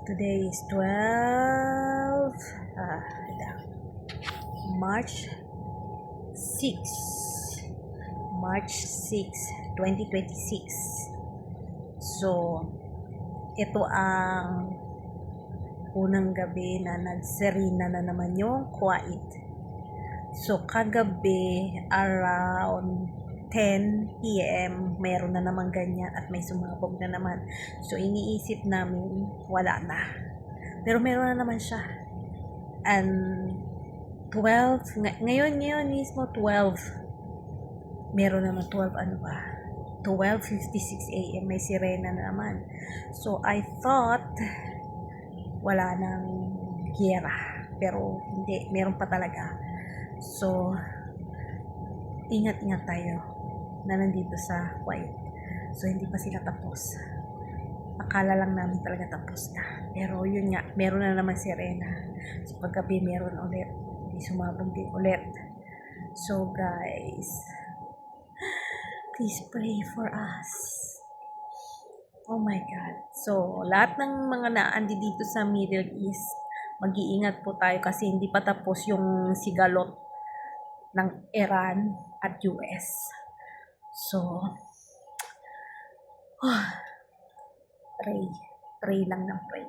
Today is 12 March 6 March 6, 2026. So ito ang unang gabi na nagserena na naman yung quiet. So kagabi around 10 p.m. meron na naman ganyan at may sumabog na naman. So iniisip namin wala na. Pero meron na naman siya. And 12, ngayon mismo 12. Meron naman 12 ano ba? 12:56 a.m. may sirena na naman. So I thought wala nang giyera. Pero hindi, meron pa talaga. So ingat-ingat tayo na nandito sa quiet. So hindi pa sila tapos. Akala lang namin talaga tapos na. Pero yun nga, meron na naman sirena. So paggabi meron ulit. Hindi sumabog din ulit. So guys, please pray for us. Oh my God. So lahat ng mga naandi dito sa Middle East, mag-iingat po tayo kasi hindi pa tapos yung sigalot ng Iran at US. So, pray lang ng pray.